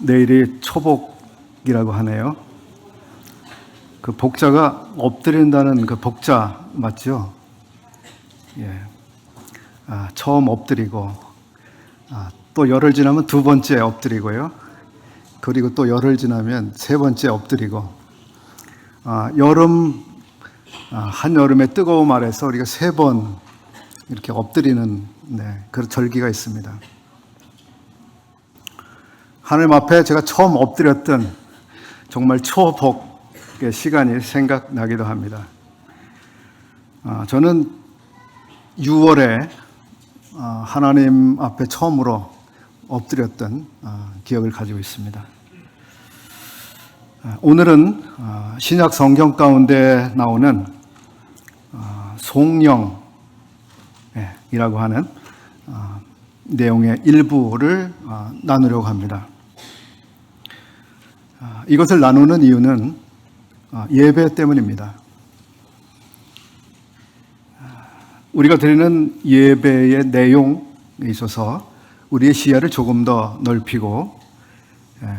내일이 초복이라고 하네요. 그 복자가 엎드린다는 그 복자 맞죠? 예. 처음 엎드리고, 또 열흘 지나면 두 번째 엎드리고요. 그리고 또 열흘 지나면 세 번째 엎드리고, 여름, 한여름의 뜨거움 아래서 우리가 세 번 이렇게 엎드리는 그런 절기가 있습니다. 하나님 앞에 제가 처음 엎드렸던 정말 초복의 시간이 생각나기도 합니다. 저는 6월에 하나님 앞에 처음으로 엎드렸던 기억을 가지고 있습니다. 오늘은 신약 성경 가운데 나오는 송영이라고 하는 내용의 일부를 나누려고 합니다. 이것을 나누는 이유는 예배 때문입니다. 우리가 드리는 예배의 내용에 있어서 우리의 시야를 조금 더 넓히고,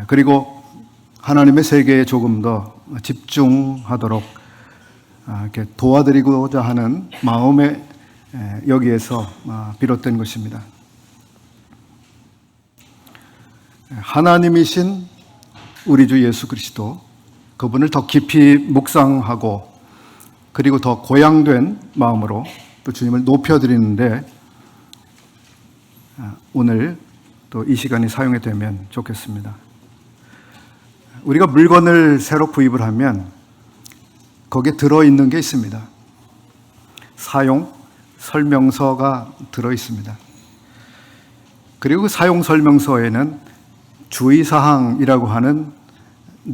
그리고 하나님의 세계에 조금 더 집중하도록 이렇게 도와드리고자 하는 마음에 여기에서 비롯된 것입니다. 하나님이신 우리 주 예수 그리스도, 그분을 더 깊이 묵상하고 그리고 더 고양된 마음으로 또 주님을 높여드리는데 오늘 또 이 시간이 사용이 되면 좋겠습니다. 우리가 물건을 새로 구입을 하면 거기에 들어있는 게 있습니다. 사용 설명서가 들어있습니다. 그리고 그 사용 설명서에는 주의사항이라고 하는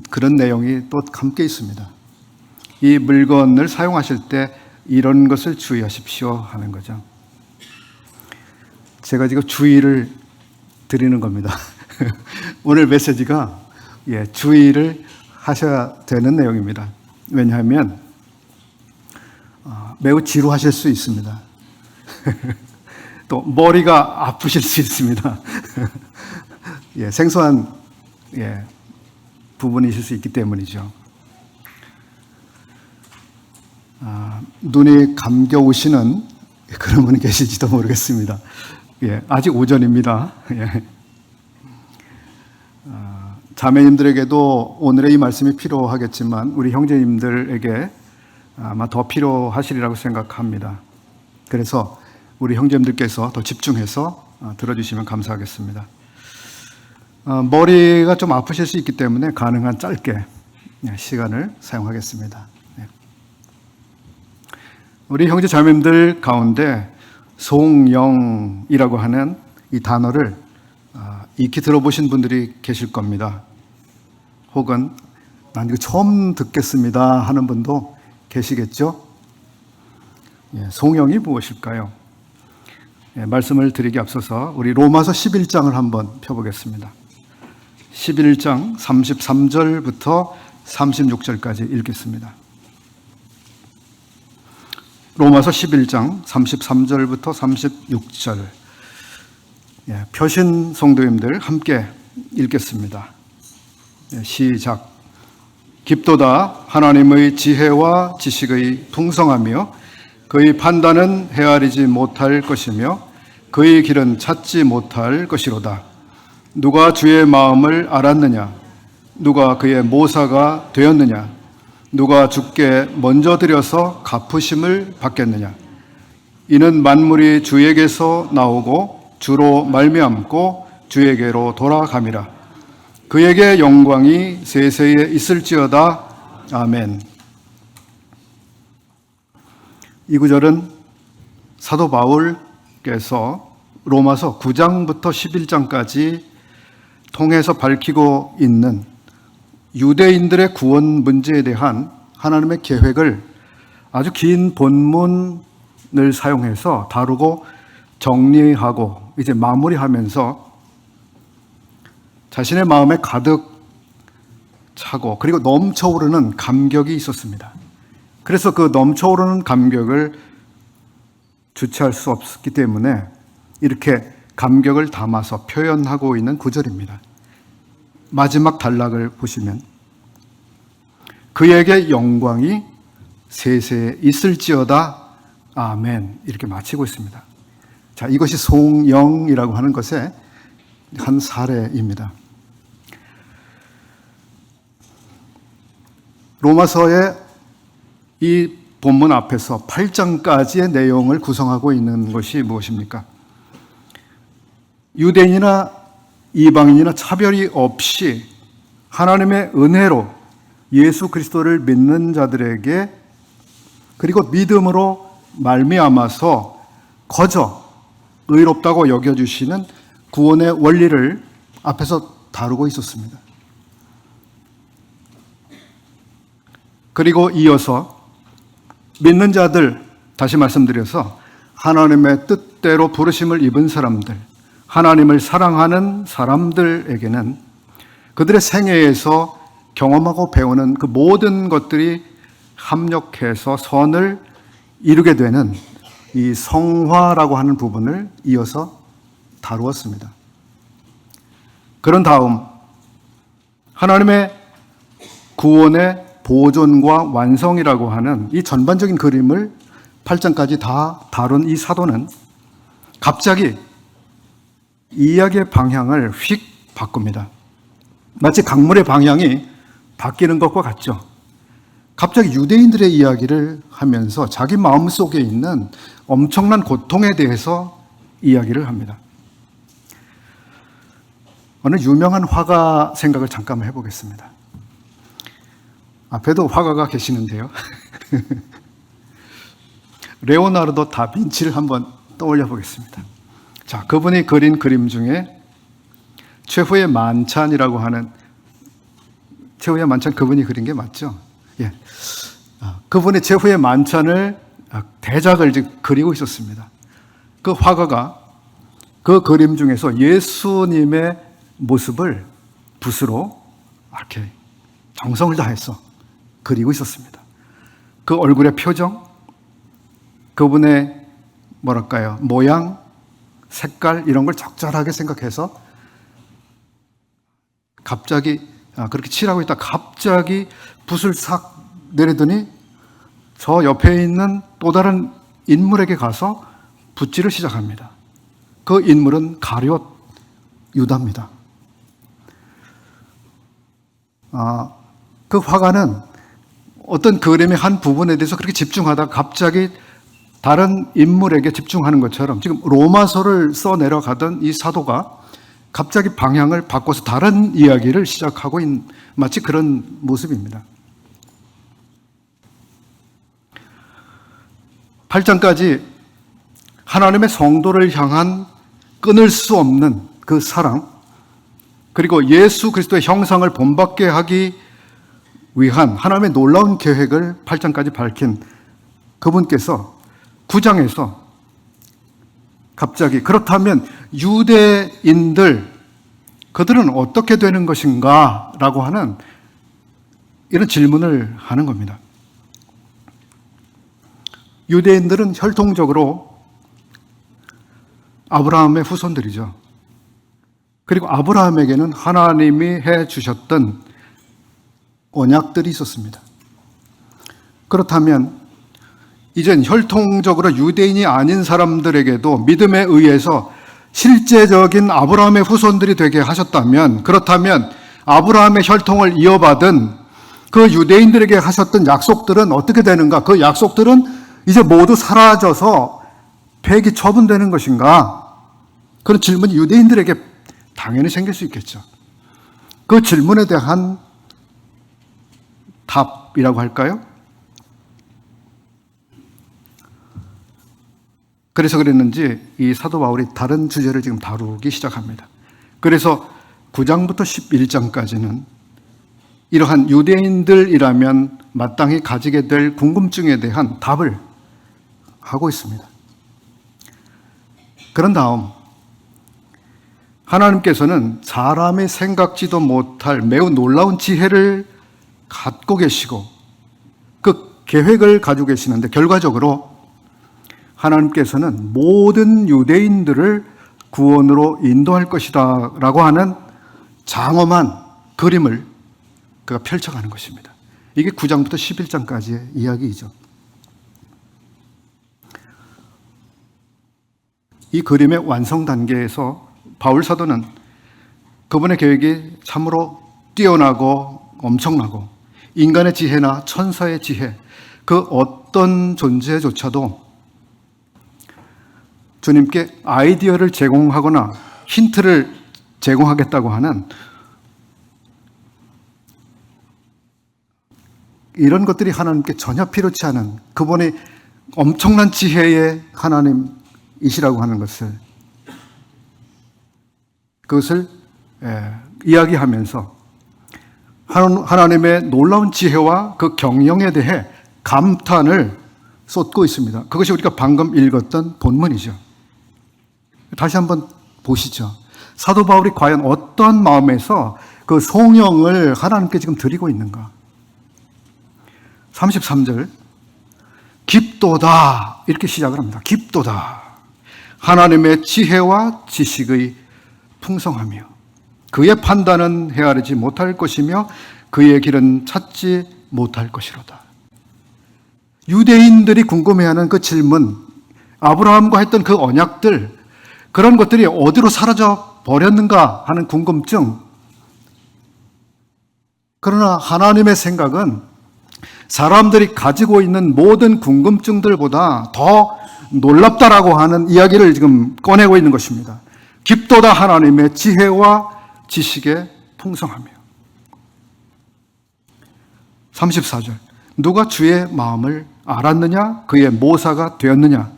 그런 내용이 또 함께 있습니다. 이 물건을 사용하실 때 이런 것을 주의하십시오 하는 거죠. 제가 지금 주의를 드리는 겁니다. 오늘 메시지가 주의를 하셔야 되는 내용입니다. 왜냐하면 매우 지루하실 수 있습니다. 또 머리가 아프실 수 있습니다. 생소한 부분이실 수 있기 때문이죠. 눈이 감겨오시는 그런 분이 계실지도 모르겠습니다. 아직 오전입니다. 자매님들에게도 오늘의 이 말씀이 필요하겠지만 우리 형제님들에게 아마 더 필요하시리라고 생각합니다. 그래서 우리 형제님들께서 더 집중해서 들어주시면 감사하겠습니다. 머리가 좀 아프실 수 있기 때문에 가능한 짧게 시간을 사용하겠습니다. 우리 형제 자매님들 가운데 송영이라고 하는 이 단어를 익히 들어보신 분들이 계실 겁니다. 혹은 난 이거 처음 듣겠습니다 하는 분도 계시겠죠? 송영이 무엇일까요? 말씀을 드리기 앞서서 우리 로마서 11장을 한번 펴보겠습니다. 11장 33절부터 36절까지 읽겠습니다. 로마서 11장 33절부터 36절. 표신 성도님들 함께 읽겠습니다. 시작. 깊도다 하나님의 지혜와 지식의 풍성하며 그의 판단은 헤아리지 못할 것이며 그의 길은 찾지 못할 것이로다. 누가 주의 마음을 알았느냐? 누가 그의 모사가 되었느냐? 누가 주께 먼저 드려서 갚으심을 받겠느냐? 이는 만물이 주에게서 나오고 주로 말미암고 주에게로 돌아감이라. 그에게 영광이 세세에 있을지어다. 아멘. 이 구절은 사도 바울께서 로마서 9장부터 11장까지 통해서 밝히고 있는 유대인들의 구원 문제에 대한 하나님의 계획을 아주 긴 본문을 사용해서 다루고 정리하고 이제 마무리하면서 자신의 마음에 가득 차고 그리고 넘쳐오르는 감격이 있었습니다. 그래서 그 넘쳐오르는 감격을 주체할 수 없었기 때문에 이렇게 감격을 담아서 표현하고 있는 구절입니다. 마지막 단락을 보시면 그에게 영광이 세세에 있을지어다 아멘 이렇게 마치고 있습니다. 자, 이것이 송영이라고 하는 것의 한 사례입니다. 로마서의 이 본문 앞에서 8장까지의 내용을 구성하고 있는 것이 무엇입니까? 유대인이나 이방인이나 차별이 없이 하나님의 은혜로 예수 그리스도를 믿는 자들에게 그리고 믿음으로 말미암아서 거저 의롭다고 여겨주시는 구원의 원리를 앞에서 다루고 있었습니다. 그리고 이어서 믿는 자들, 다시 말씀드려서 하나님의 뜻대로 부르심을 입은 사람들, 하나님을 사랑하는 사람들에게는 그들의 생애에서 경험하고 배우는 그 모든 것들이 합력해서 선을 이루게 되는 이 성화라고 하는 부분을 이어서 다루었습니다. 그런 다음 하나님의 구원의 보존과 완성이라고 하는 이 전반적인 그림을 8장까지 다 다룬 이 사도는 갑자기 이야기의 방향을 휙 바꿉니다. 마치 강물의 방향이 바뀌는 것과 같죠. 갑자기 유대인들의 이야기를 하면서 자기 마음속에 있는 엄청난 고통에 대해서 이야기를 합니다. 어느 유명한 화가 생각을 잠깐 해보겠습니다. 앞에도 화가가 계시는데요. 레오나르도 다빈치를 한번 떠올려 보겠습니다. 자, 그분이 그린 그림 중에 최후의 만찬이라고 하는, 최후의 만찬 그분이 그린 게 맞죠? 예. 그분이 최후의 만찬을 대작을 그리고 있었습니다. 그 화가가 그 그림 중에서 예수님의 모습을 붓으로 이렇게 정성을 다해서 그리고 있었습니다. 그 얼굴의 표정, 그분의 뭐랄까요, 모양, 색깔 이런 걸 적절하게 생각해서 갑자기 그렇게 칠하고 있다 갑자기 붓을 싹 내리더니 저 옆에 있는 또 다른 인물에게 가서 붓질을 시작합니다. 그 인물은 가룟 유다입니다. 그 화가는 어떤 그림의 한 부분에 대해서 그렇게 집중하다가 갑자기 다른 인물에게 집중하는 것처럼 지금 로마서를 써 내려가던 이 사도가 갑자기 방향을 바꿔서 다른 이야기를 시작하고 있는 마치 그런 모습입니다. 8장까지 하나님의 성도를 향한 끊을 수 없는 그 사랑, 그리고 예수 그리스도의 형상을 본받게 하기 위한 하나님의 놀라운 계획을 8장까지 밝힌 그분께서 9장에서 갑자기 그렇다면 유대인들 그들은 어떻게 되는 것인가 라고 하는 이런 질문을 하는 겁니다. 유대인들은 혈통적으로 아브라함의 후손들이죠. 그리고 아브라함에게는 하나님이 해 주셨던 언약들이 있었습니다. 그렇다면 이젠 혈통적으로 유대인이 아닌 사람들에게도 믿음에 의해서 실제적인 아브라함의 후손들이 되게 하셨다면, 그렇다면 아브라함의 혈통을 이어받은 그 유대인들에게 하셨던 약속들은 어떻게 되는가? 그 약속들은 이제 모두 사라져서 폐기 처분되는 것인가? 그런 질문이 유대인들에게 당연히 생길 수 있겠죠. 그 질문에 대한 답이라고 할까요? 그래서 그랬는지 이 사도 바울이 다른 주제를 지금 다루기 시작합니다. 그래서 9장부터 11장까지는 이러한 유대인들이라면 마땅히 가지게 될 궁금증에 대한 답을 하고 있습니다. 그런 다음 하나님께서는 사람이 생각지도 못할 매우 놀라운 지혜를 갖고 계시고 그 계획을 가지고 계시는데 결과적으로 하나님께서는 모든 유대인들을 구원으로 인도할 것이다 라고 하는 장엄한 그림을 그가 펼쳐가는 것입니다. 이게 9장부터 11장까지의 이야기이죠. 이 그림의 완성 단계에서 바울 사도는 그분의 계획이 참으로 뛰어나고 엄청나고 인간의 지혜나 천사의 지혜, 그 어떤 존재조차도 주님께 아이디어를 제공하거나 힌트를 제공하겠다고 하는 이런 것들이 하나님께 전혀 필요치 않은 그분의 엄청난 지혜의 하나님이시라고 하는 그것을 이야기하면서 하나님의 놀라운 지혜와 그 경영에 대해 감탄을 쏟고 있습니다. 그것이 우리가 방금 읽었던 본문이죠. 다시 한번 보시죠. 사도 바울이 과연 어떤 마음에서 그 송영을 하나님께 지금 드리고 있는가? 33절 깊도다 이렇게 시작을 합니다. 깊도다 하나님의 지혜와 지식의 풍성하며 그의 판단은 헤아리지 못할 것이며 그의 길은 찾지 못할 것이로다. 유대인들이 궁금해하는 그 질문, 아브라함과 했던 그 언약들, 그런 것들이 어디로 사라져 버렸는가 하는 궁금증. 그러나 하나님의 생각은 사람들이 가지고 있는 모든 궁금증들보다 더 놀랍다라고 하는 이야기를 지금 꺼내고 있는 것입니다. 깊도다 하나님의 지혜와 지식의 풍성하며. 34절 누가 주의 마음을 알았느냐? 그의 모사가 되었느냐?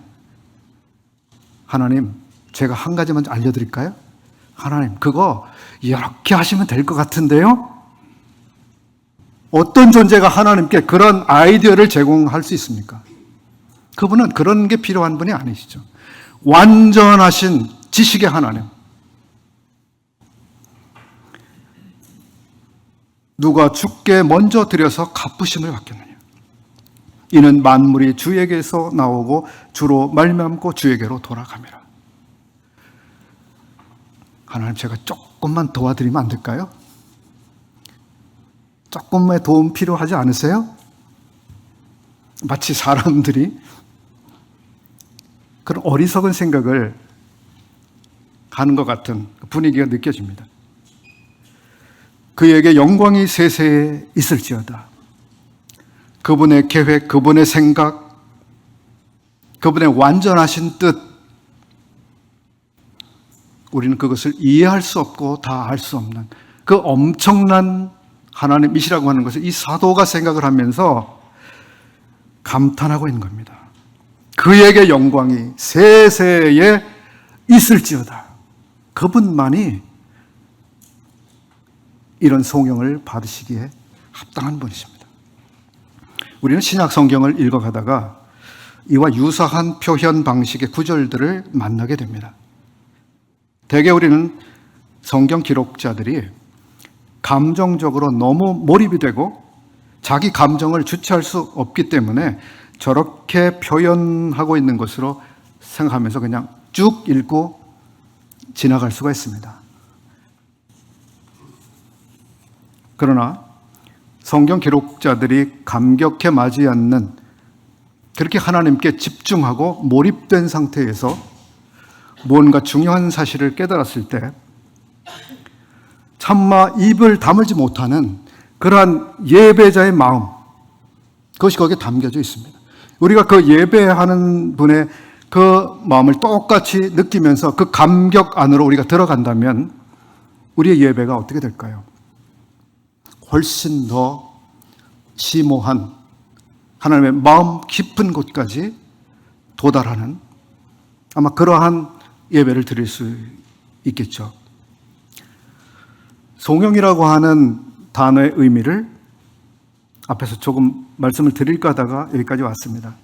하나님, 제가 한 가지만 알려드릴까요? 하나님, 그거 이렇게 하시면 될 것 같은데요? 어떤 존재가 하나님께 그런 아이디어를 제공할 수 있습니까? 그분은 그런 게 필요한 분이 아니시죠. 완전하신 지식의 하나님. 누가 주께 먼저 드려서 갚으심을 받겠느냐? 이는 만물이 주에게서 나오고 주로 말미암고 주에게로 돌아가미라. 하나님, 제가 조금만 도와드리면 안 될까요? 조금의 도움 필요하지 않으세요? 마치 사람들이 그런 어리석은 생각을 하는 것 같은 분위기가 느껴집니다. 그에게 영광이 세세에 있을지어다. 그분의 계획, 그분의 생각, 그분의 완전하신 뜻, 우리는 그것을 이해할 수 없고 다 알 수 없는 그 엄청난 하나님이시라고 하는 것을 이 사도가 생각을 하면서 감탄하고 있는 겁니다. 그에게 영광이 세세에 있을지어다. 그분만이 이런 송영을 받으시기에 합당한 분이십니다. 우리는 신약 성경을 읽어가다가 이와 유사한 표현 방식의 구절들을 만나게 됩니다. 대개 우리는 성경 기록자들이 감정적으로 너무 몰입이 되고 자기 감정을 주체할 수 없기 때문에 저렇게 표현하고 있는 것으로 생각하면서 그냥 쭉 읽고 지나갈 수가 있습니다. 그러나 성경 기록자들이 감격해 마지 않는, 그렇게 하나님께 집중하고 몰입된 상태에서 무언가 중요한 사실을 깨달았을 때 차마 입을 다물지 못하는 그러한 예배자의 마음, 그것이 거기에 담겨져 있습니다. 우리가 그 예배하는 분의 그 마음을 똑같이 느끼면서 그 감격 안으로 우리가 들어간다면 우리의 예배가 어떻게 될까요? 훨씬 더 심오한 하나님의 마음 깊은 곳까지 도달하는, 아마 그러한 예배를 드릴 수 있겠죠. 송영이라고 하는 단어의 의미를 앞에서 조금 말씀을 드릴까 하다가 여기까지 왔습니다.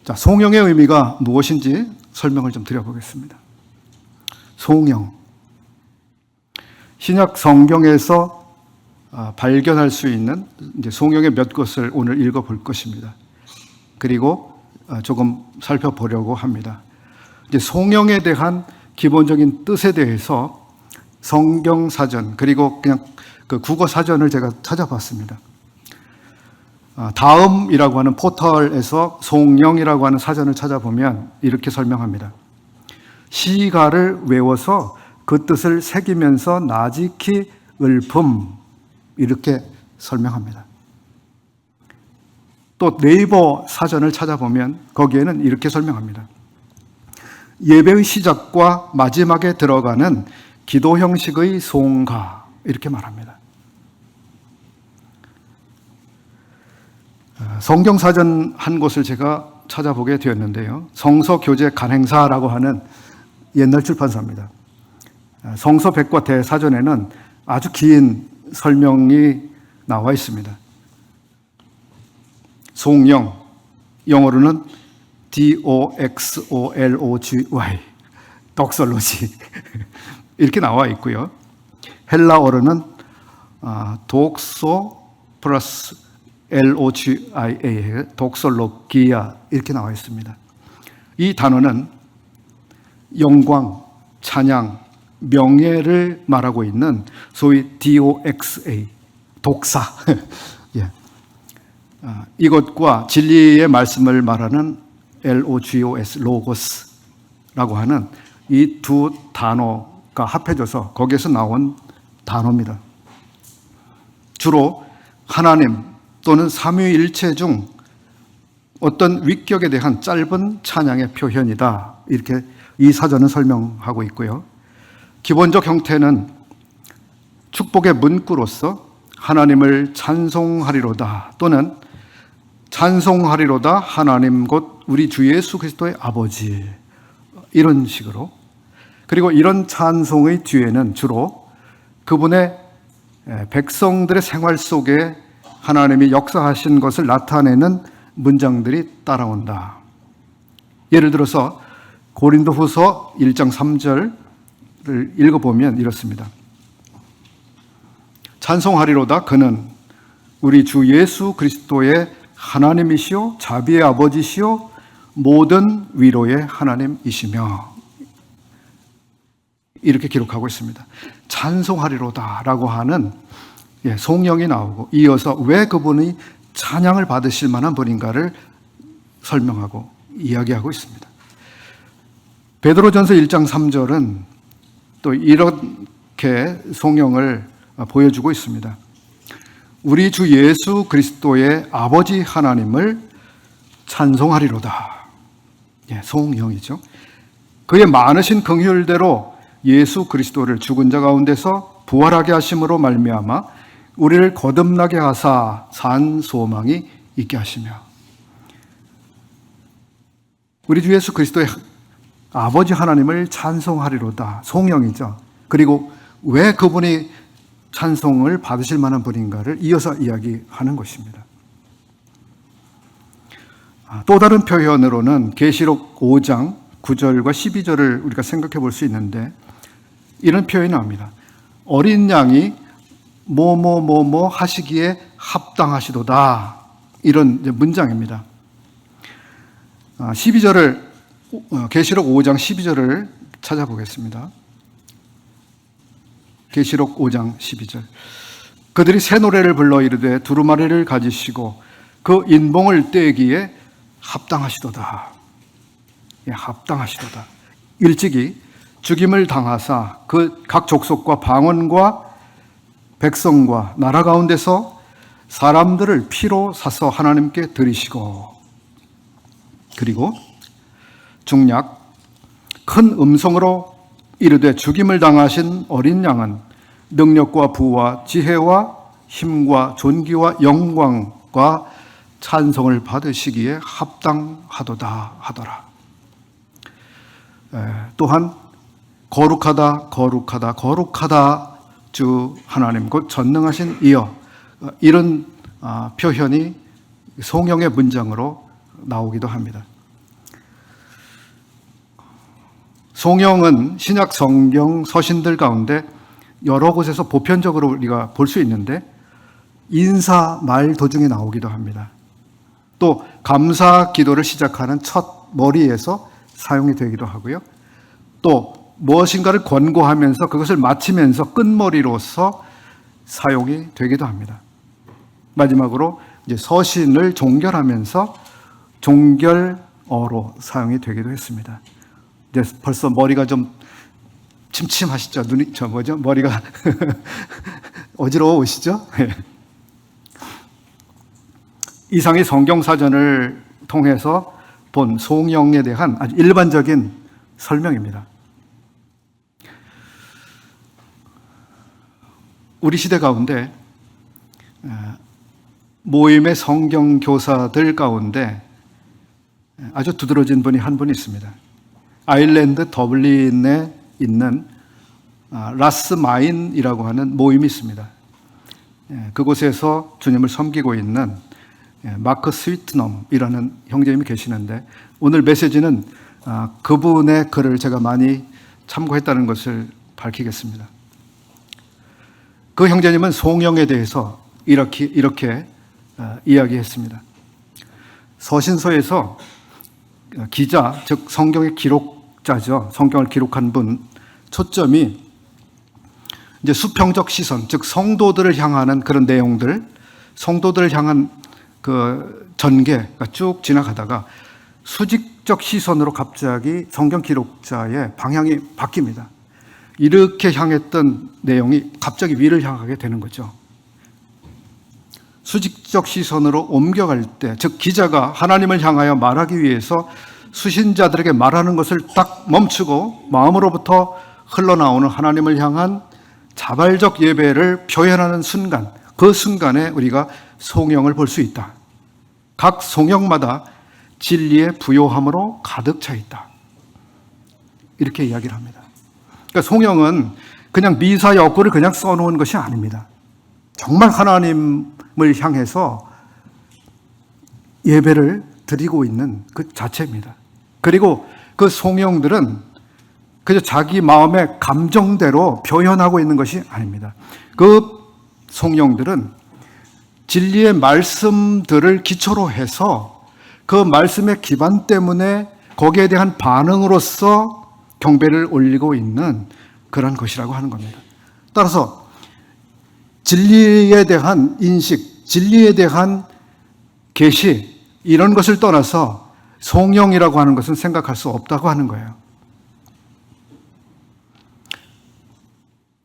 자, 송영의 의미가 무엇인지 설명을 좀 드려보겠습니다. 송영, 신약 성경에서 발견할 수 있는 이제 송영의 몇 것을 오늘 읽어볼 것입니다. 그리고 조금 살펴보려고 합니다. 이제 송영에 대한 기본적인 뜻에 대해서 성경 사전, 그리고 그냥 그 국어 사전을 제가 찾아봤습니다. 다음이라고 하는 포털에서 송영이라고 하는 사전을 찾아보면 이렇게 설명합니다. 시가를 외워서 그 뜻을 새기면서 나지키 읊음, 이렇게 설명합니다. 또 네이버 사전을 찾아보면 거기에는 이렇게 설명합니다. 예배의 시작과 마지막에 들어가는 기도 형식의 송가, 이렇게 말합니다. 성경사전 한 곳을 제가 찾아보게 되었는데요. 성서교재 간행사라고 하는 옛날 출판사입니다. 성서백과 대사전에는 아주 긴 설명이 나와 있습니다. 송영, 영어로는 DOXOLOGY, 독설로지 이렇게 나와 있고요. 헬라어로는 독소 플러스 LOGIA, 독설로기아, 이렇게 나와 있습니다. 이 단어는 영광, 찬양, 명예를 말하고 있는 소위 DOXA, 독사, 예. 이것과 진리의 말씀을 말하는 LOGOS, 로고스라고 하는 이 두 단어가 합해져서 거기에서 나온 단어입니다. 주로 하나님 또는 삼위일체 중 어떤 위격에 대한 짧은 찬양의 표현이다, 이렇게 이 사전은 설명하고 있고요. 기본적 형태는 축복의 문구로서 하나님을 찬송하리로다 또는 찬송하리로다 하나님 곧 우리 주 예수 그리스도의 아버지, 이런 식으로. 그리고 이런 찬송의 뒤에는 주로 그분의 백성들의 생활 속에 하나님이 역사하신 것을 나타내는 문장들이 따라온다. 예를 들어서 고린도후서 1장 3절을 읽어보면 이렇습니다. 찬송하리로다 그는 우리 주 예수 그리스도의 하나님이시요 자비의 아버지시요 모든 위로의 하나님이시며, 이렇게 기록하고 있습니다. 찬송하리로다 라고 하는 송영이 나오고 이어서 왜 그분이 찬양을 받으실 만한 분인가를 설명하고 이야기하고 있습니다. 베드로전서 1장 3절은 또 이렇게 송영을 보여주고 있습니다. 우리 주 예수 그리스도의 아버지 하나님을 찬송하리로다. 송영이죠. 그의 많으신 긍휼대로 예수 그리스도를 죽은 자 가운데서 부활하게 하심으로 말미암아 우리를 거듭나게 하사 산 소망이 있게 하시며, 우리 주 예수 그리스도의 아버지 하나님을 찬송하리로다. 송영이죠. 그리고 왜 그분이 찬송을 받으실 만한 분인가를 이어서 이야기하는 것입니다. 또 다른 표현으로는 계시록 5장 9절과 12절을 우리가 생각해 볼 수 있는데 이런 표현이 나옵니다. 어린 양이 뭐뭐뭐뭐 하시기에 합당하시도다, 이런 문장입니다. 12절을 계시록 5장 12절을 찾아보겠습니다. 계시록 5장 12절. 그들이 새 노래를 불러 이르되 두루마리를 가지시고 그 인봉을 떼기에 합당하시도다. 합당하시도다. 일찍이 죽임을 당하사 그 각 족속과 방언과 백성과 나라 가운데서 사람들을 피로 사서 하나님께 드리시고, 그리고 중약 큰 음성으로 이르되 죽임을 당하신 어린 양은 능력과 부와 지혜와 힘과 존귀와 영광과 찬송을 받으시기에 합당하도다 하더라. 또한 거룩하다 거룩하다 거룩하다 주 하나님 곧 전능하신 이여, 이런 표현이 송영의 문장으로 나오기도 합니다. 송영은 신약 성경 서신들 가운데 여러 곳에서 보편적으로 우리가 볼 수 있는데 인사 말 도중에 나오기도 합니다. 또 감사 기도를 시작하는 첫 머리에서 사용이 되기도 하고요. 또 무엇인가를 권고하면서 그것을 마치면서 끝머리로서 사용이 되기도 합니다. 마지막으로 이제 서신을 종결하면서 종결어로 사용이 되기도 했습니다. 이제 벌써 머리가 좀 침침하시죠? 머리가 어지러우시죠? 이상의 성경사전을 통해서 본 송영에 대한 아주 일반적인 설명입니다. 우리 시대 가운데 모임의 성경교사들 가운데 아주 두드러진 분이 한 분 있습니다. 아일랜드 더블린에 있는 라스마인이라고 하는 모임이 있습니다. 그곳에서 주님을 섬기고 있는 마크 스위트넘이라는 형제님이 계시는데, 오늘 메시지는 그분의 글을 제가 많이 참고했다는 것을 밝히겠습니다. 그 형제님은 송영에 대해서 이렇게 이야기했습니다. 서신서에서 기자, 즉 성경의 기록자죠. 성경을 기록한 분, 초점이 이제 수평적 시선, 즉 성도들을 향하는 그런 내용들, 성도들을 향한 그 전개가 쭉 지나가다가 수직적 시선으로 갑자기 성경 기록자의 방향이 바뀝니다. 이렇게 향했던 내용이 갑자기 위를 향하게 되는 거죠. 수직적 시선으로 옮겨갈 때, 즉 기자가 하나님을 향하여 말하기 위해서 수신자들에게 말하는 것을 딱 멈추고 마음으로부터 흘러나오는 하나님을 향한 자발적 예배를 표현하는 순간, 그 순간에 우리가 송영을 볼 수 있다. 각 송영마다 진리의 부요함으로 가득 차 있다. 이렇게 이야기를 합니다. 그러니까 송영은 그냥 미사 여구를 그냥 써놓은 것이 아닙니다. 정말 하나님을 향해서 예배를 드리고 있는 그 자체입니다. 그리고 그 송영들은 그저 자기 마음의 감정대로 표현하고 있는 것이 아닙니다. 그 송영들은 진리의 말씀들을 기초로 해서 그 말씀의 기반 때문에 거기에 대한 반응으로서 경배를 올리고 있는 그런 것이라고 하는 겁니다. 따라서 진리에 대한 인식, 진리에 대한 계시, 이런 것을 떠나서 송영이라고 하는 것은 생각할 수 없다고 하는 거예요.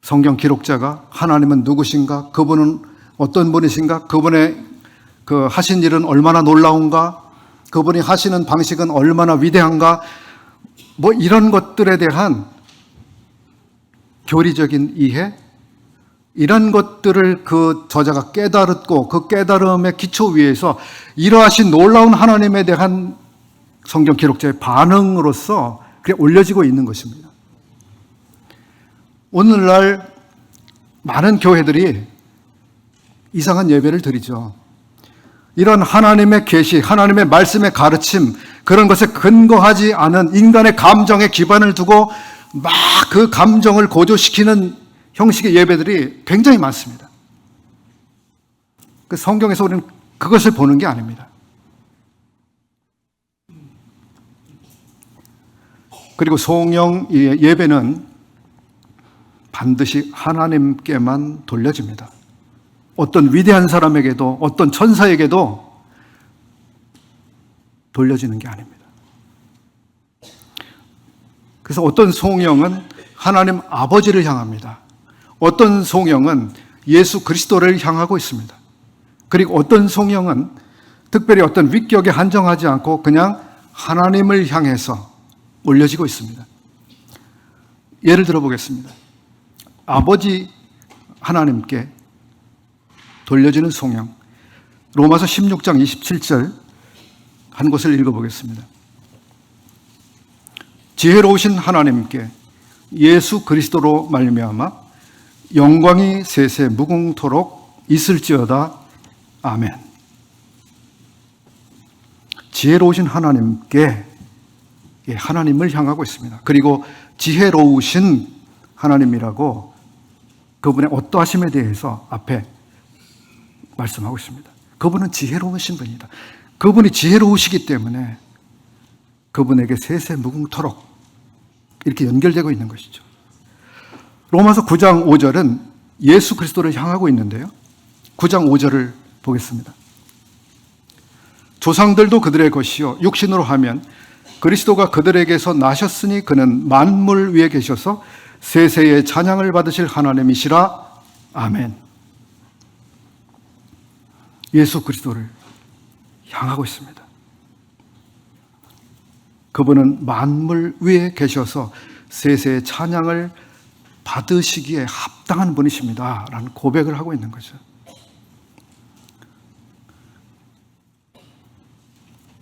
성경 기록자가 하나님은 누구신가? 그분은 어떤 분이신가? 그분의 그 하신 일은 얼마나 놀라운가? 그분이 하시는 방식은 얼마나 위대한가? 뭐 이런 것들에 대한 교리적인 이해, 이런 것들을 그 저자가 깨달았고 그 깨달음의 기초 위에서 이러하신 놀라운 하나님에 대한 성경 기록자의 반응으로서 그게 올려지고 있는 것입니다. 오늘날 많은 교회들이 이상한 예배를 드리죠. 이런 하나님의 계시, 하나님의 말씀의 가르침, 그런 것에 근거하지 않은 인간의 감정에 기반을 두고 막 그 감정을 고조시키는 형식의 예배들이 굉장히 많습니다. 그 성경에서 우리는 그것을 보는 게 아닙니다. 그리고 송영 예배는 반드시 하나님께만 돌려집니다. 어떤 위대한 사람에게도 어떤 천사에게도 돌려지는 게 아닙니다. 그래서 어떤 송영은 하나님 아버지를 향합니다. 어떤 송영은 예수 그리스도를 향하고 있습니다. 그리고 어떤 송영은 특별히 어떤 위격에 한정하지 않고 그냥 하나님을 향해서 올려지고 있습니다. 예를 들어 보겠습니다. 아버지 하나님께 돌려지는 송영, 로마서 16장 27절 한 곳을 읽어보겠습니다. 지혜로우신 하나님께 예수 그리스도로 말미암아 영광이 세세 무궁토록 있을지어다. 아멘. 지혜로우신 하나님께, 하나님을 향하고 있습니다. 그리고 지혜로우신 하나님이라고 그분의 어떠하심에 대해서 앞에 말씀하고 있습니다. 그분은 지혜로우신 분이다. 그분이 지혜로우시기 때문에 그분에게 세세 무궁토록 이렇게 연결되고 있는 것이죠. 로마서 9장 5절은 예수 그리스도를 향하고 있는데요. 9장 5절을 보겠습니다. 조상들도 그들의 것이요 육신으로 하면 그리스도가 그들에게서 나셨으니 그는 만물 위에 계셔서 세세의 찬양을 받으실 하나님이시라. 아멘. 예수 그리스도를 향하고 있습니다. 그분은 만물 위에 계셔서 세세의 찬양을 받으시기에 합당한 분이십니다 라는 고백을 하고 있는 거죠.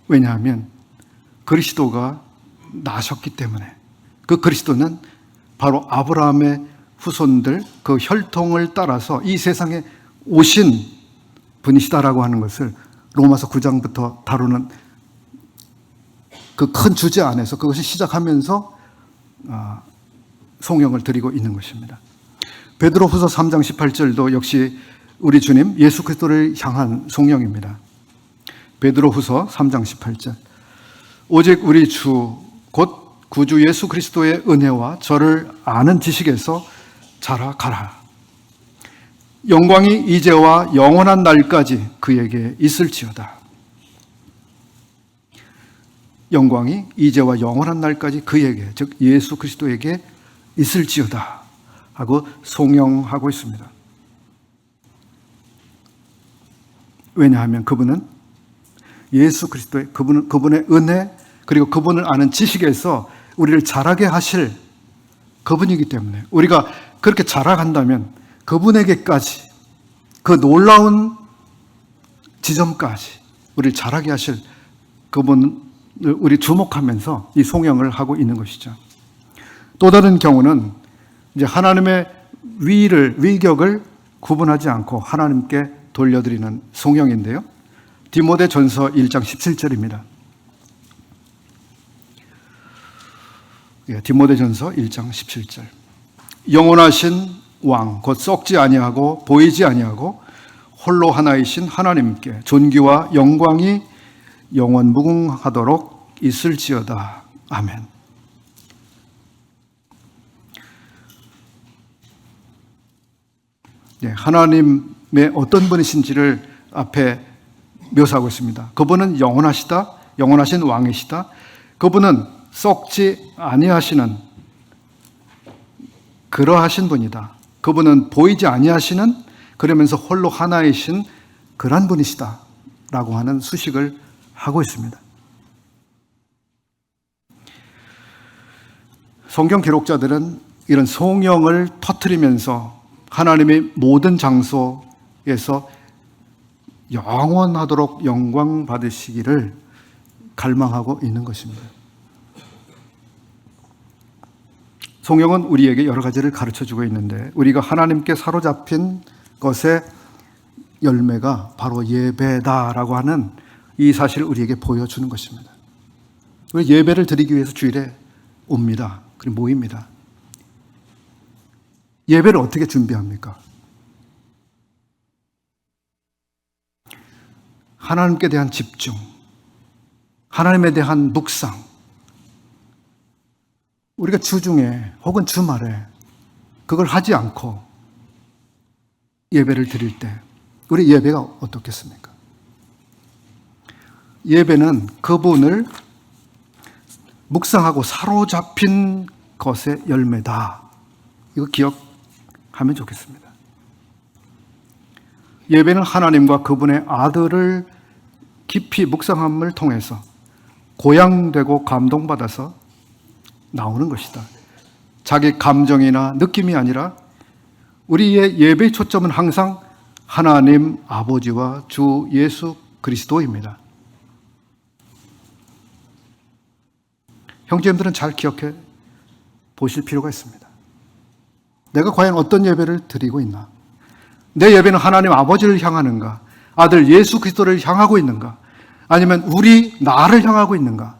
왜냐하면 그리스도가 나셨기 때문에, 그 그리스도는 바로 아브라함의 후손들 그 혈통을 따라서 이 세상에 오신 분이시다라고 하는 것을 로마서 9장부터 다루는 그 큰 주제 안에서 그것이 시작하면서 송영을 드리고 있는 것입니다. 베드로후서 3장 18절도 역시 우리 주님 예수 그리스도를 향한 송영입니다. 베드로후서 3장 18절. 오직 우리 주 곧 구주 예수 그리스도의 은혜와 저를 아는 지식에서 자라가라. 영광이 이제와 영원한 날까지 그에게 있을지어다. 영광이 이제와 영원한 날까지 그에게, 즉 예수 그리스도에게 있을지어다 하고 송영하고 있습니다. 왜냐하면 그분은 예수 그리스도의 그분의 은혜 그리고 그분을 아는 지식에서 우리를 자라게 하실 그분이기 때문에 우리가 그렇게 자라간다면 그분에게까지 그 놀라운 지점까지 우리를 자라게 하실 그분을 우리 주목하면서 이 송영을 하고 있는 것이죠. 또 다른 경우는 이제 하나님의 위격을 구분하지 않고 하나님께 돌려드리는 송영인데요. 디모데전서 1장 17절입니다. 디모데전서 1장 17절. 영원하신 왕 곧 썩지 아니하고 보이지 아니하고 홀로 하나이신 하나님께 존귀와 영광이 영원 무궁하도록 있을지어다. 아멘. 네, 하나님의 어떤 분이신지를 앞에 묘사하고 있습니다. 그분은 영원하시다, 영원하신 왕이시다. 그분은 썩지 아니하시는 그러하신 분이다. 그분은 보이지 아니하시는, 그러면서 홀로 하나이신 그러한 분이시다 라고 하는 수식을 하고 있습니다. 성경 기록자들은 이런 송영을 터뜨리면서 하나님의 모든 장소에서 영원하도록 영광 받으시기를 갈망하고 있는 것입니다. 송영은 우리에게 여러 가지를 가르쳐주고 있는데 우리가 하나님께 사로잡힌 것의 열매가 바로 예배다라고 하는 이 사실을 우리에게 보여주는 것입니다. 우리 예배를 드리기 위해서 주일에 옵니다. 그리고 모입니다. 예배를 어떻게 준비합니까? 하나님께 대한 집중, 하나님에 대한 묵상. 우리가 주중에 혹은 주말에 그걸 하지 않고 예배를 드릴 때 우리 예배가 어떻겠습니까? 예배는 그분을 묵상하고 사로잡힌 것의 열매다. 이거 기억하면 좋겠습니다. 예배는 하나님과 그분의 아들을 깊이 묵상함을 통해서 고양되고 감동받아서 나오는 것이다. 자기 감정이나 느낌이 아니라 우리의 예배의 초점은 항상 하나님 아버지와 주 예수 그리스도입니다. 형제님들은 잘 기억해 보실 필요가 있습니다. 내가 과연 어떤 예배를 드리고 있나? 내 예배는 하나님 아버지를 향하는가? 아들 예수 그리스도를 향하고 있는가? 아니면 나를 향하고 있는가?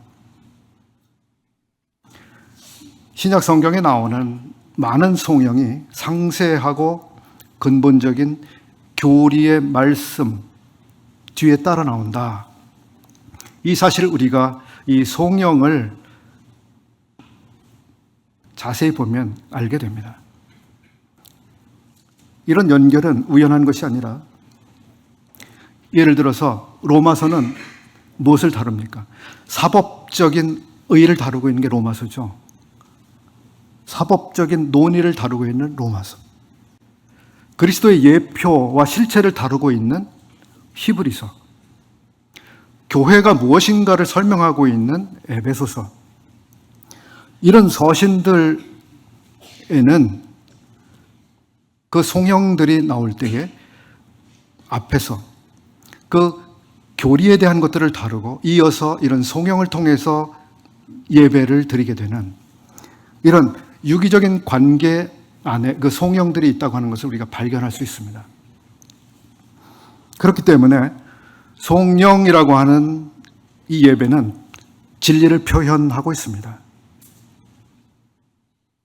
신약 성경에 나오는 많은 송영이 상세하고 근본적인 교리의 말씀 뒤에 따라 나온다. 이 사실을 우리가 이 송영을 자세히 보면 알게 됩니다. 이런 연결은 우연한 것이 아니라, 예를 들어서 로마서는 무엇을 다룹니까? 사법적인 의를 다루고 있는 게 로마서죠. 사법적인 논의를 다루고 있는 로마서. 그리스도의 예표와 실체를 다루고 있는 히브리서. 교회가 무엇인가를 설명하고 있는 에베소서. 이런 서신들에는 그 송영들이 나올 때에 앞에서 그 교리에 대한 것들을 다루고 이어서 이런 송영을 통해서 예배를 드리게 되는 이런 유기적인 관계 안에 그 송영들이 있다고 하는 것을 우리가 발견할 수 있습니다. 그렇기 때문에 송영이라고 하는 이 예배는 진리를 표현하고 있습니다.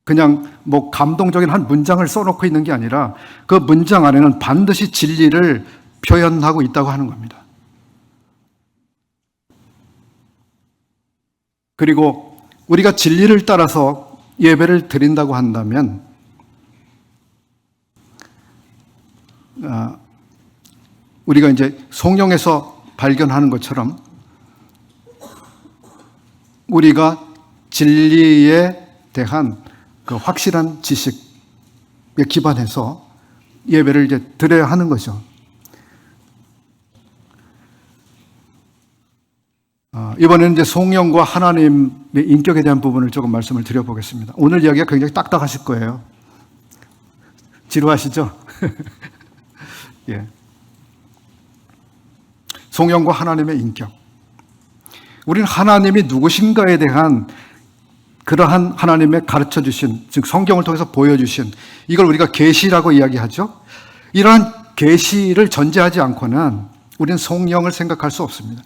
그냥 감동적인 한 문장을 써놓고 있는 게 아니라 그 문장 안에는 반드시 진리를 표현하고 있다고 하는 겁니다. 그리고 우리가 진리를 따라서 예배를 드린다고 한다면 우리가 이제 송영에서 발견하는 것처럼 우리가 진리에 대한 그 확실한 지식에 기반해서 예배를 이제 드려야 하는 거죠. 이번에는 이제 송영과 하나님의 인격에 대한 부분을 조금 말씀을 드려보겠습니다. 오늘 이야기가 굉장히 딱딱하실 거예요. 지루하시죠? 예. 송영과 하나님의 인격. 우리는 하나님이 누구신가에 대한 그러한 하나님의 가르쳐 주신, 즉 성경을 통해서 보여주신, 이걸 우리가 계시라고 이야기하죠. 이러한 계시를 전제하지 않고는 우리는 송영을 생각할 수 없습니다.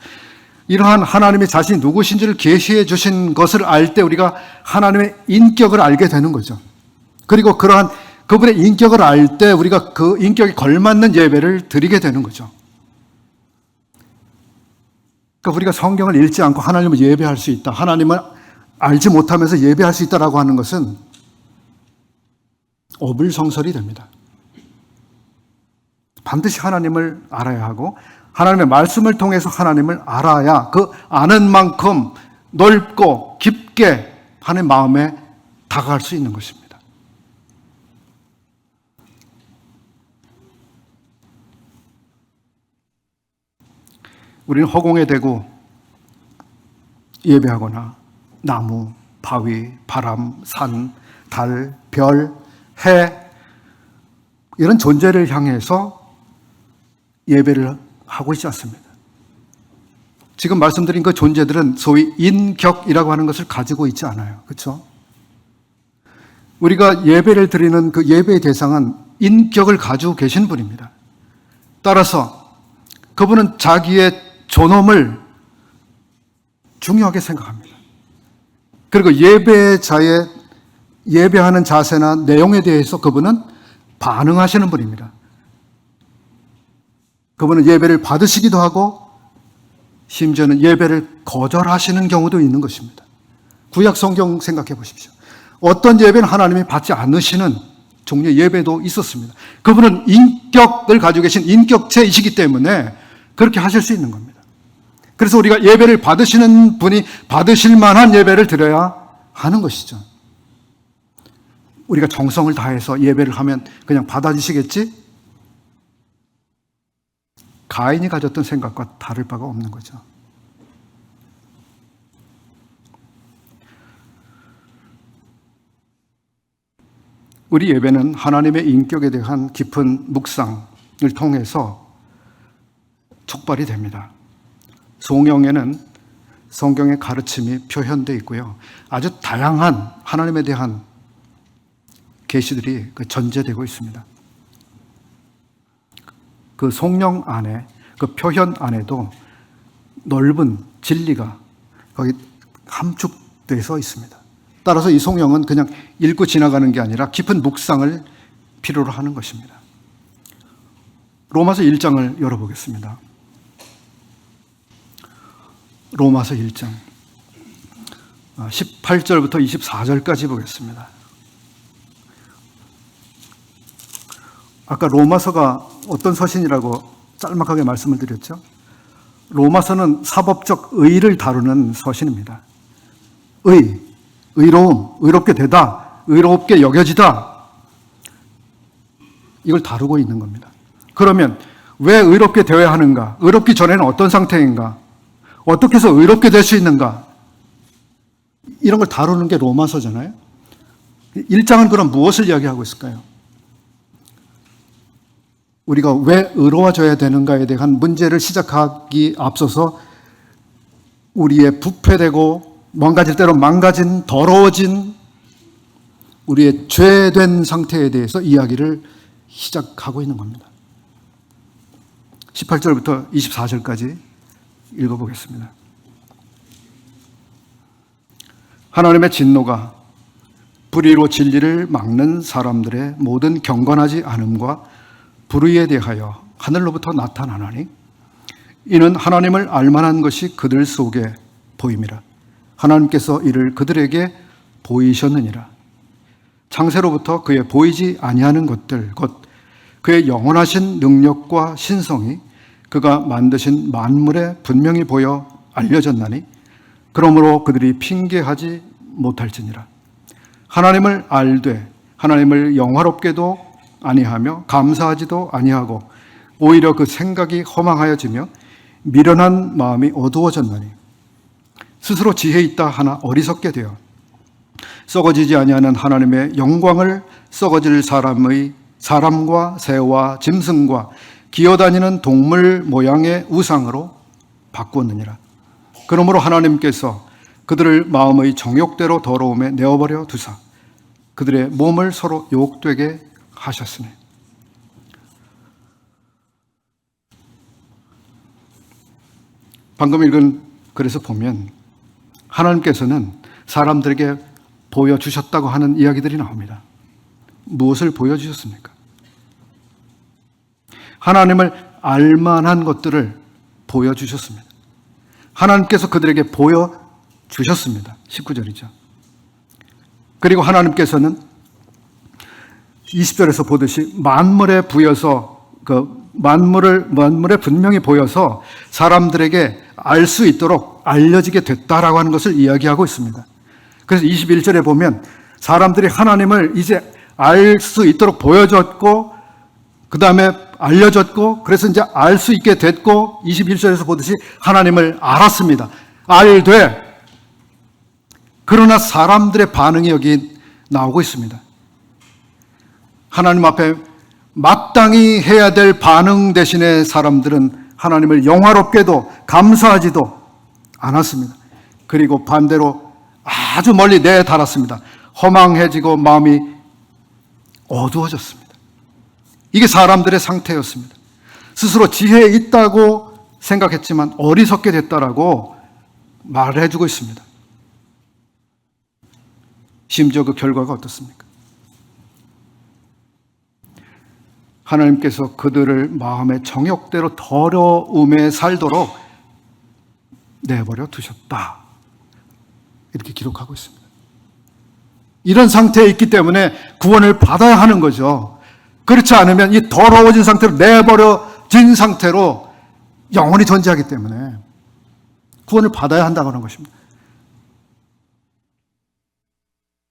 이러한 하나님이 자신이 누구신지를 계시해 주신 것을 알 때 우리가 하나님의 인격을 알게 되는 거죠. 그리고 그러한 그분의 인격을 알 때 우리가 그 인격에 걸맞는 예배를 드리게 되는 거죠. 그러니까 우리가 성경을 읽지 않고 하나님을 예배할 수 있다, 하나님을 알지 못하면서 예배할 수 있다라고 하는 것은 어불성설이 됩니다. 반드시 하나님을 알아야 하고 하나님의 말씀을 통해서 하나님을 알아야 그 아는 만큼 넓고 깊게 하나님의 마음에 다가갈 수 있는 것입니다. 우리는 허공에 대고 예배하거나 나무, 바위, 바람, 산, 달, 별, 해 이런 존재를 향해서 예배를 하고 있지 않습니다. 지금 말씀드린 그 존재들은 소위 인격이라고 하는 것을 가지고 있지 않아요. 그렇죠? 우리가 예배를 드리는 그 예배의 대상은 인격을 가지고 계신 분입니다. 따라서 그분은 자기의 존엄을 중요하게 생각합니다. 그리고 예배자의 예배하는 자세나 내용에 대해서 그분은 반응하시는 분입니다. 그분은 예배를 받으시기도 하고 심지어는 예배를 거절하시는 경우도 있는 것입니다. 구약 성경 생각해 보십시오. 어떤 예배는 하나님이 받지 않으시는 종류의 예배도 있었습니다. 그분은 인격을 가지고 계신 인격체이시기 때문에 그렇게 하실 수 있는 겁니다. 그래서 우리가 예배를 받으시는 분이 받으실 만한 예배를 드려야 하는 것이죠. 우리가 정성을 다해서 예배를 하면 그냥 받아주시겠지? 가인이 가졌던 생각과 다를 바가 없는 거죠. 우리 예배는 하나님의 인격에 대한 깊은 묵상을 통해서 촉발이 됩니다. 송영에는 성경의 가르침이 표현되어 있고요. 아주 다양한 하나님에 대한 계시들이 전제되고 있습니다. 그 송영 안에, 그 표현 안에도 넓은 진리가 거기 함축돼서 있습니다. 따라서 이 송영은 그냥 읽고 지나가는 게 아니라 깊은 묵상을 필요로 하는 것입니다. 로마서 1장을 열어보겠습니다. 로마서 1장 18절부터 24절까지 보겠습니다. 아까 로마서가 어떤 서신이라고 짤막하게 말씀을 드렸죠? 로마서는 사법적 의를 다루는 서신입니다. 의로움, 의롭게 되다, 의롭게 여겨지다, 이걸 다루고 있는 겁니다. 그러면 왜 의롭게 되어야 하는가? 의롭기 전에는 어떤 상태인가? 어떻게 해서 의롭게 될 수 있는가? 이런 걸 다루는 게 로마서잖아요. 1장은 그럼 무엇을 이야기하고 있을까요? 우리가 왜 의로워져야 되는가에 대한 문제를 시작하기 앞서서 우리의 부패되고 망가질 대로 망가진, 더러워진 우리의 죄된 상태에 대해서 이야기를 시작하고 있는 겁니다. 18절부터 24절까지 읽어보겠습니다. 하나님의 진노가 불의로 진리를 막는 사람들의 모든 경건하지 않음과 불의에 대하여 하늘로부터 나타나나니 이는 하나님을 알만한 것이 그들 속에 보임이라. 하나님께서 이를 그들에게 보이셨느니라. 창세로부터 그의 보이지 아니하는 것들 곧 그의 영원하신 능력과 신성이 그가 만드신 만물에 분명히 보여 알려졌나니 그러므로 그들이 핑계하지 못할지니라. 하나님을 알되 하나님을 영화롭게도 아니하며 감사하지도 아니하고 오히려 그 생각이 허망하여지며 미련한 마음이 어두워졌나니 스스로 지혜 있다 하나 어리석게 되어 썩어지지 아니하는 하나님의 영광을 썩어질 사람과 새와 짐승과 기어다니는 동물 모양의 우상으로 바꾸었느니라. 그러므로 하나님께서 그들을 마음의 정욕대로 더러움에 내어버려 두사 그들의 몸을 서로 욕되게 하셨으니. 방금 읽은 글에서 보면 하나님께서는 사람들에게 보여주셨다고 하는 이야기들이 나옵니다. 무엇을 보여주셨습니까? 하나님을 알만한 것들을 보여주셨습니다. 하나님께서 그들에게 보여주셨습니다. 19절이죠. 그리고 하나님께서는 20절에서 보듯이 만물에 부여서 만물에 분명히 보여서 사람들에게 알 수 있도록 알려지게 됐다라고 하는 것을 이야기하고 있습니다. 그래서 21절에 보면 사람들이 하나님을 이제 알 수 있도록 보여줬고 그 다음에 알려졌고 그래서 이제 알 수 있게 됐고 21절에서 보듯이 하나님을 알았습니다. 알되 그러나 사람들의 반응이 여기 나오고 있습니다. 하나님 앞에 마땅히 해야 될 반응 대신에 사람들은 하나님을 영화롭게도 감사하지도 않았습니다. 그리고 반대로 아주 멀리 내달았습니다. 허망해지고 마음이 어두워졌습니다. 이게 사람들의 상태였습니다. 스스로 지혜 있다고 생각했지만 어리석게 됐다라고 말해주고 있습니다. 심지어 그 결과가 어떻습니까? 하나님께서 그들을 마음의 정욕대로 더러움에 살도록 내버려 두셨다. 이렇게 기록하고 있습니다. 이런 상태에 있기 때문에 구원을 받아야 하는 거죠. 그렇지 않으면 이 더러워진 상태로 내버려진 상태로 영원히 존재하기 때문에 구원을 받아야 한다고 하는 것입니다.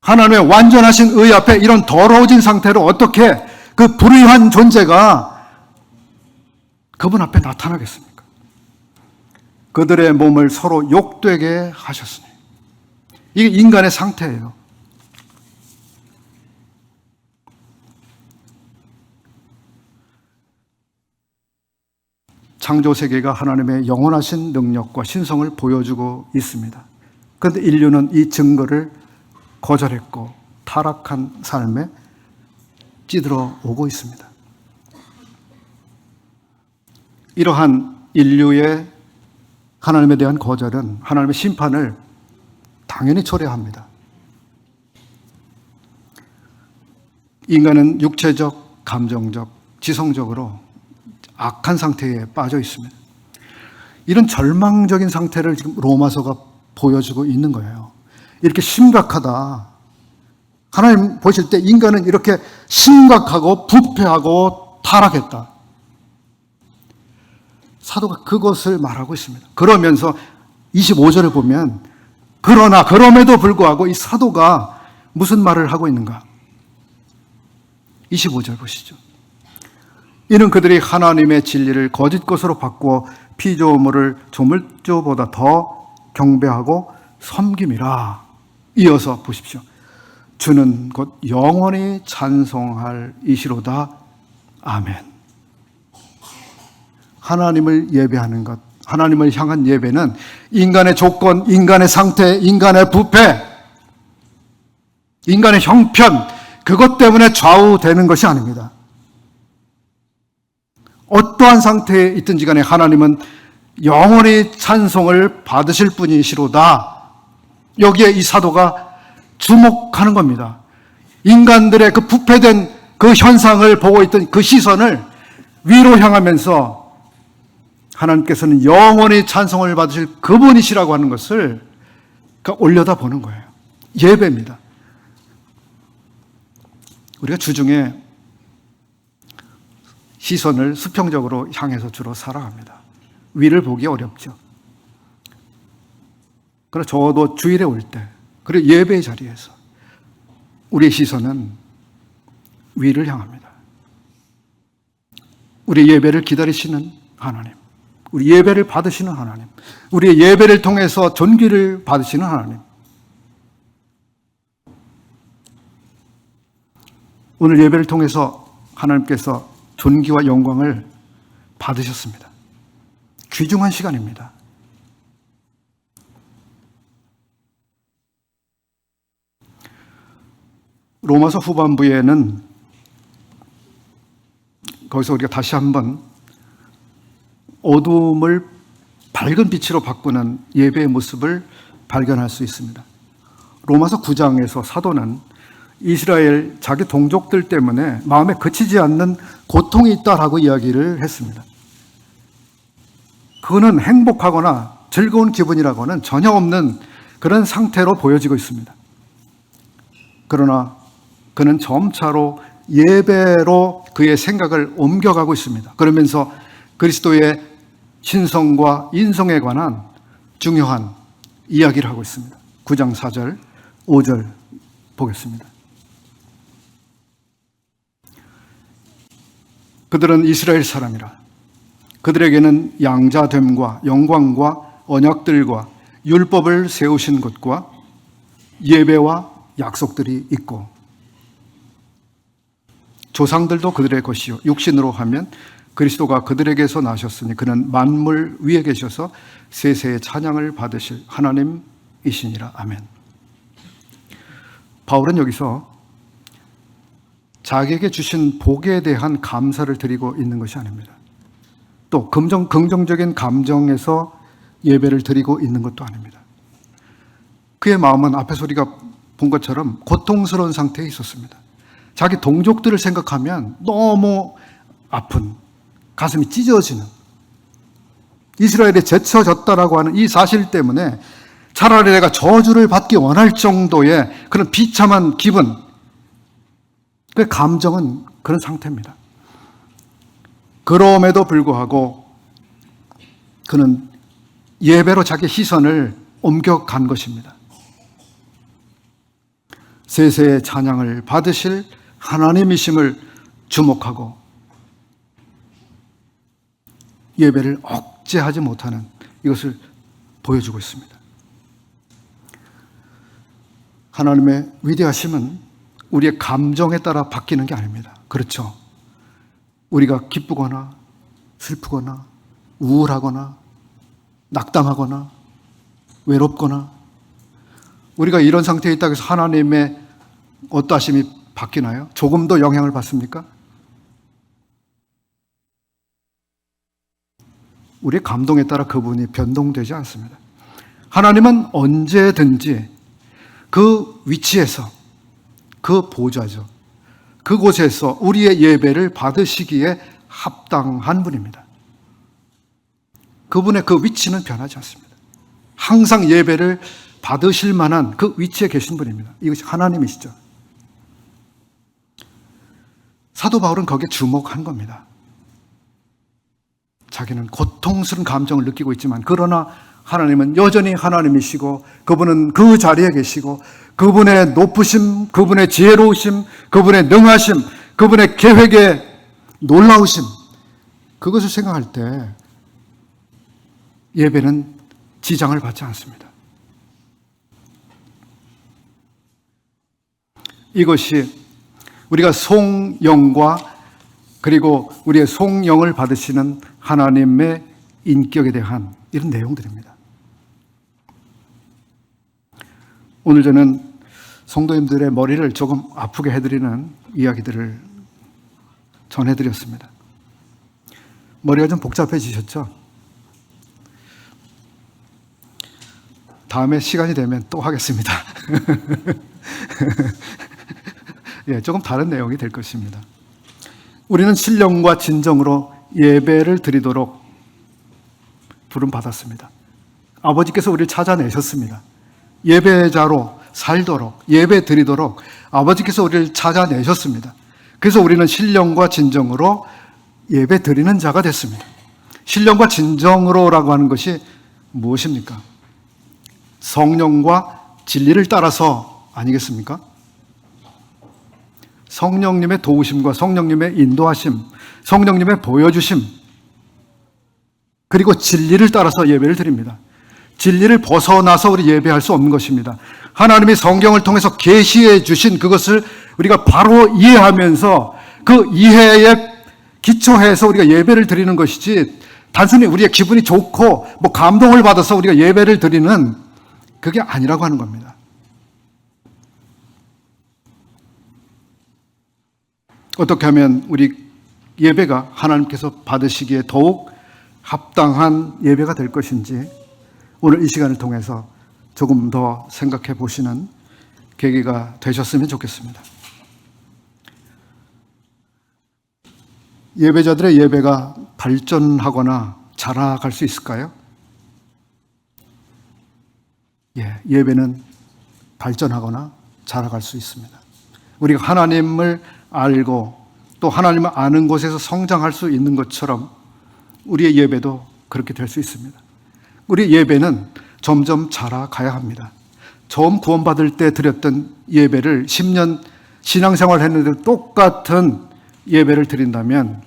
하나님의 완전하신 의 앞에 이런 더러워진 상태로 어떻게 그 불의한 존재가 그분 앞에 나타나겠습니까? 그들의 몸을 서로 욕되게 하셨으니. 이게 인간의 상태예요. 창조 세계가 하나님의 영원하신 능력과 신성을 보여주고 있습니다. 그런데 인류는 이 증거를 거절했고 타락한 삶에 찌들어 오고 있습니다. 이러한 인류의 하나님에 대한 거절은 하나님의 심판을 당연히 초래합니다. 인간은 육체적, 감정적, 지성적으로 악한 상태에 빠져 있습니다. 이런 절망적인 상태를 지금 로마서가 보여주고 있는 거예요. 이렇게 심각하다. 하나님 보실 때 인간은 이렇게 심각하고 부패하고 타락했다. 사도가 그것을 말하고 있습니다. 그러면서 25절을 보면 그러나 그럼에도 불구하고 이 사도가 무슨 말을 하고 있는가? 25절 보시죠. 이는 그들이 하나님의 진리를 거짓 것으로 바꾸어 피조물을 조물조보다 더 경배하고 섬김이라. 이어서 보십시오. 주는 곧 영원히 찬송할 이시로다. 아멘. 하나님을 예배하는 것, 하나님을 향한 예배는 인간의 조건, 인간의 상태, 인간의 부패, 인간의 형편, 그것 때문에 좌우되는 것이 아닙니다. 어떠한 상태에 있든지 간에 하나님은 영원히 찬송을 받으실 분이시로다. 여기에 이 사도가 주목하는 겁니다. 인간들의 그 부패된 그 현상을 보고 있던 그 시선을 위로 향하면서 하나님께서는 영원히 찬송을 받으실 그분이시라고 하는 것을 올려다 보는 거예요. 예배입니다. 우리가 주중에 시선을 수평적으로 향해서 주로 살아갑니다. 위를 보기 어렵죠. 그러나 저도 주일에 올 때, 그리고 예배의 자리에서 우리의 시선은 위를 향합니다. 우리 예배를 기다리시는 하나님, 우리 예배를 받으시는 하나님, 우리의 예배를 통해서 존귀를 받으시는 하나님. 오늘 예배를 통해서 하나님께서 존귀와 영광을 받으셨습니다. 귀중한 시간입니다. 로마서 후반부에는 거기서 우리가 다시 한번 어두움을 밝은 빛으로 바꾸는 예배의 모습을 발견할 수 있습니다. 로마서 9장에서 사도는 이스라엘 자기 동족들 때문에 마음에 그치지 않는 고통이 있다라고 이야기를 했습니다. 그거는 행복하거나 즐거운 기분이라고는 전혀 없는 그런 상태로 보여지고 있습니다. 그러나 그는 점차로 예배로 그의 생각을 옮겨가고 있습니다. 그러면서 그리스도의 신성과 인성에 관한 중요한 이야기를 하고 있습니다. 9장 4절, 5절 보겠습니다. 그들은 이스라엘 사람이라. 그들에게는 양자됨과 영광과 언약들과 율법을 세우신 것과 예배와 약속들이 있고 조상들도 그들의 것이요 육신으로 하면 그리스도가 그들에게서 나셨으니 그는 만물 위에 계셔서 세세의 찬양을 받으실 하나님이시니라. 아멘. 바울은 여기서 자기에게 주신 복에 대한 감사를 드리고 있는 것이 아닙니다. 또 긍정적인 감정에서 예배를 드리고 있는 것도 아닙니다. 그의 마음은 앞에서 우리가 본 것처럼 고통스러운 상태에 있었습니다. 자기 동족들을 생각하면 너무 아픈, 가슴이 찢어지는, 이스라엘에 제쳐졌다라고 하는 이 사실 때문에 차라리 내가 저주를 받기 원할 정도의 그런 비참한 기분, 그 감정은 그런 상태입니다. 그럼에도 불구하고 그는 예배로 자기 시선을 옮겨간 것입니다. 세세의 찬양을 받으실 하나님이심을 주목하고 예배를 억제하지 못하는 이것을 보여주고 있습니다. 하나님의 위대하심은 우리의 감정에 따라 바뀌는 게 아닙니다. 그렇죠. 우리가 기쁘거나 슬프거나 우울하거나 낙담하거나 외롭거나 우리가 이런 상태에 있다고 해서 하나님의 어떠하심이 바뀌나요? 조금 더 영향을 받습니까? 우리의 감동에 따라 그분이 변동되지 않습니다. 하나님은 언제든지 그 위치에서, 그 보좌죠, 그곳에서 우리의 예배를 받으시기에 합당한 분입니다. 그분의 그 위치는 변하지 않습니다. 항상 예배를 받으실 만한 그 위치에 계신 분입니다. 이것이 하나님이시죠. 사도 바울은 거기에 주목한 겁니다. 자기는 고통스러운 감정을 느끼고 있지만 그러나 하나님은 여전히 하나님이시고 그분은 그 자리에 계시고 그분의 높으심, 그분의 지혜로우심, 그분의 능하심, 그분의 계획에 놀라우심, 그것을 생각할 때 예배는 지장을 받지 않습니다. 이것이 우리가 송영과 그리고 우리의 송영을 받으시는 하나님의 인격에 대한 이런 내용들입니다. 오늘 저는 성도님들의 머리를 조금 아프게 해드리는 이야기들을 전해드렸습니다. 머리가 좀 복잡해지셨죠? 다음에 시간이 되면 또 하겠습니다. 예, 조금 다른 내용이 될 것입니다. 우리는 신령과 진정으로 예배를 드리도록 부름받았습니다. 아버지께서 우리를 찾아내셨습니다. 예배자로 살도록, 예배 드리도록 아버지께서 우리를 찾아내셨습니다. 그래서 우리는 신령과 진정으로 예배 드리는 자가 됐습니다. 신령과 진정으로라고 하는 것이 무엇입니까? 성령과 진리를 따라서 아니겠습니까? 성령님의 도우심과 성령님의 인도하심, 성령님의 보여주심, 그리고 진리를 따라서 예배를 드립니다. 진리를 벗어나서 우리 예배할 수 없는 것입니다. 하나님이 성경을 통해서 계시해 주신 그것을 우리가 바로 이해하면서 그 이해에 기초해서 우리가 예배를 드리는 것이지, 단순히 우리의 기분이 좋고 뭐 감동을 받아서 우리가 예배를 드리는 그게 아니라고 하는 겁니다. 어떻게 하면 우리 예배가 하나님께서 받으시기에 더욱 합당한 예배가 될 것인지 오늘 이 시간을 통해서 조금 더 생각해 보시는 계기가 되셨으면 좋겠습니다. 예배자들의 예배가 발전하거나 자라갈 수 있을까요? 예, 예배는 발전하거나 자라갈 수 있습니다. 우리가 하나님을 알고 또 하나님을 아는 곳에서 성장할 수 있는 것처럼 우리의 예배도 그렇게 될 수 있습니다. 우리 예배는 점점 자라가야 합니다. 처음 구원받을 때 드렸던 예배를 10년 신앙생활 했는데 똑같은 예배를 드린다면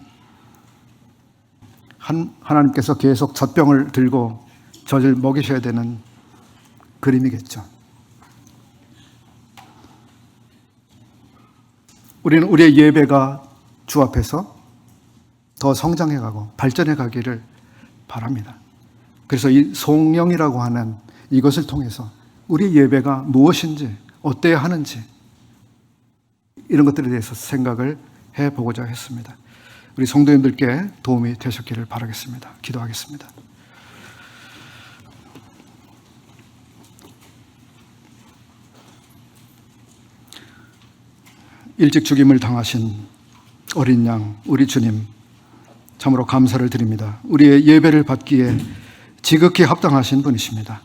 하나님께서 계속 젖병을 들고 젖을 먹이셔야 되는 그림이겠죠. 우리는 우리의 예배가 주 앞에서 더 성장해가고 발전해가기를 바랍니다. 그래서 이 송영이라고 하는 이것을 통해서 우리 예배가 무엇인지 어때야 하는지 이런 것들에 대해서 생각을 해보고자 했습니다. 우리 성도님들께 도움이 되셨기를 바라겠습니다. 기도하겠습니다. 일찍 죽임을 당하신 어린 양 우리 주님 참으로 감사를 드립니다. 우리의 예배를 받기에 지극히 합당하신 분이십니다.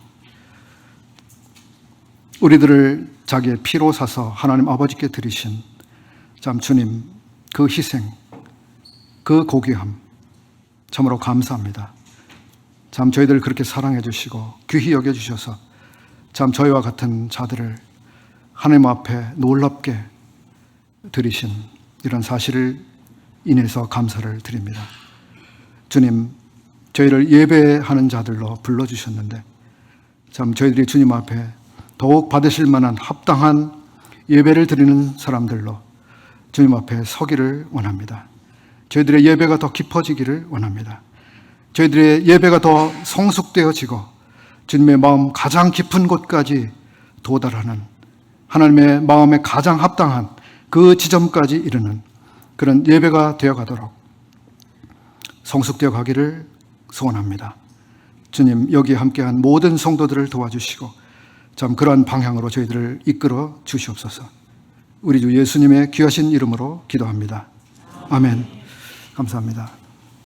우리들을 자기의 피로 사서 하나님 아버지께 드리신 참 주님 그 희생, 그 고귀함 참으로 감사합니다. 참 저희들을 그렇게 사랑해 주시고 귀히 여겨 주셔서 참 저희와 같은 자들을 하나님 앞에 놀랍게 드리신 이런 사실을 인해서 감사를 드립니다. 주님, 저희를 예배하는 자들로 불러주셨는데 참 저희들이 주님 앞에 더욱 받으실 만한 합당한 예배를 드리는 사람들로 주님 앞에 서기를 원합니다. 저희들의 예배가 더 깊어지기를 원합니다. 저희들의 예배가 더 성숙되어지고 주님의 마음 가장 깊은 곳까지 도달하는 하나님의 마음에 가장 합당한 그 지점까지 이르는 그런 예배가 되어가도록 성숙되어 가기를 소원합니다. 주님, 여기 함께한 모든 성도들을 도와주시고 참 그러한 방향으로 저희들을 이끌어 주시옵소서. 우리 주 예수님의 귀하신 이름으로 기도합니다. 아멘. 감사합니다.